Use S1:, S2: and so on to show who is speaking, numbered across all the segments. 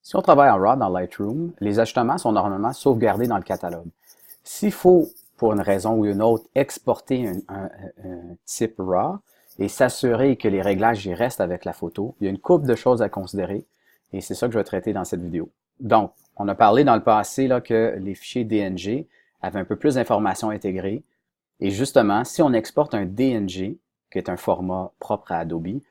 S1: Si on travaille en RAW dans Lightroom, les ajustements sont normalement sauvegardés dans le catalogue. S'il faut, pour une raison ou une autre, exporter un type RAW et s'assurer que les réglages y restent avec la photo, il y a une couple de choses à considérer et c'est ça que je vais traiter dans cette vidéo. Donc, on a parlé dans le passé là, que les fichiers DNG avaient un peu plus d'informations intégrées et justement, si on exporte un DNG, qui est un format propre à Adobe,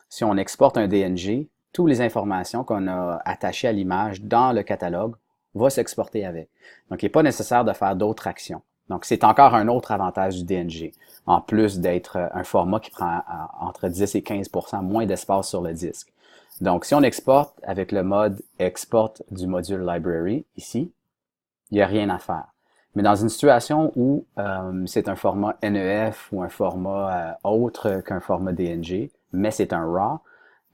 S1: si on exporte un DNG, toutes les informations qu'on a attachées à l'image dans le catalogue vont s'exporter avec. Donc, il n'est pas nécessaire de faire d'autres actions. Donc, c'est encore un autre avantage du DNG, en plus d'être un format qui prend entre 10 et 15% moins d'espace sur le disque. Donc, si on exporte avec le mode Export du module Library, ici, il n'y a rien à faire. Mais dans une situation où c'est un format NEF ou un format autre qu'un format DNG, mais c'est un RAW,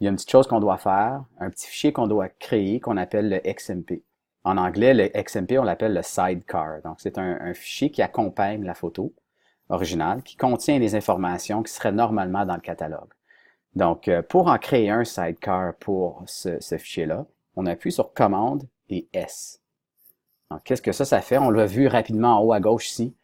S1: il y a une petite chose qu'on doit faire, un petit fichier qu'on doit créer qu'on appelle le XMP. En anglais, le XMP, on l'appelle le sidecar. Donc, c'est un fichier qui accompagne la photo originale, qui contient les informations qui seraient normalement dans le catalogue. Donc, pour en créer un sidecar pour ce fichier-là, on appuie sur Commande et S. Donc, qu'est-ce que ça fait? On l'a vu rapidement en haut à gauche ici.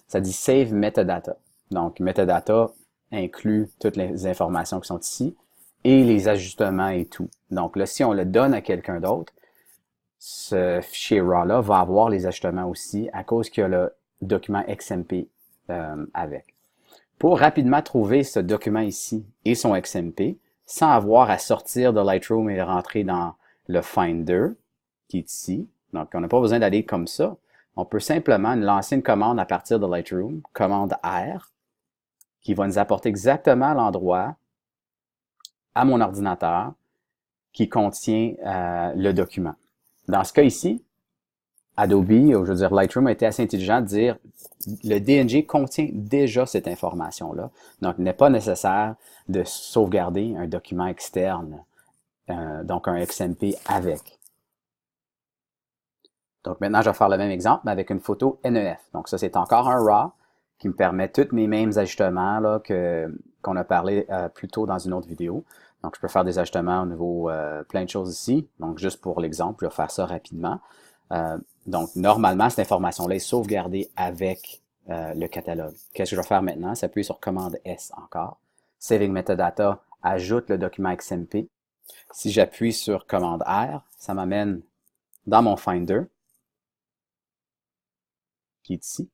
S1: Ça dit Save Metadata. Donc, Metadata inclut toutes les informations qui sont ici et les ajustements et tout. Donc là, si on le donne à quelqu'un d'autre, ce fichier RAW-là va avoir les ajustements aussi à cause qu'il y a le document XMP avec. Pour rapidement trouver ce document ici et son XMP, sans avoir à sortir de Lightroom et rentrer dans le Finder, qui est ici, donc on n'a pas besoin d'aller comme ça, on peut simplement lancer une commande à partir de Lightroom, commande R, qui va nous apporter exactement l'endroit à mon ordinateur qui contient le document. Dans ce cas ici, Adobe, ou je veux dire Lightroom, a été assez intelligent de dire le DNG contient déjà cette information-là. Donc, il n'est pas nécessaire de sauvegarder un document externe, donc un XMP avec. Donc, maintenant, je vais faire le même exemple, mais avec une photo NEF. Donc, ça, c'est encore un RAW qui me permet tous mes mêmes ajustements là, qu'on a parlé plus tôt dans une autre vidéo. Donc, je peux faire des ajustements au niveau plein de choses ici. Donc, juste pour l'exemple, je vais faire ça rapidement. Donc, normalement, cette information-là est sauvegardée avec le catalogue. Qu'est-ce que je vais faire maintenant? C'est appuyer sur commande S encore. Saving Metadata ajoute le document XMP. Si j'appuie sur commande R, ça m'amène dans mon Finder, qui est ici.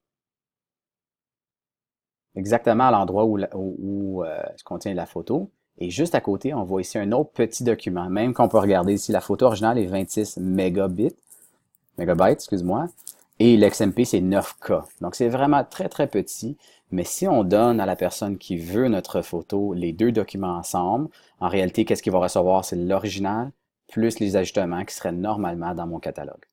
S1: Exactement à l'endroit où se contient la photo. Et juste à côté, on voit ici un autre petit document, même qu'on peut regarder ici. La photo originale est 26 mégabytes, excuse-moi, et l'XMP, c'est 9K. Donc, c'est vraiment très, très petit. Mais si on donne à la personne qui veut notre photo les deux documents ensemble, en réalité, qu'est-ce qu'il va recevoir? C'est l'original plus les ajustements qui seraient normalement dans mon catalogue.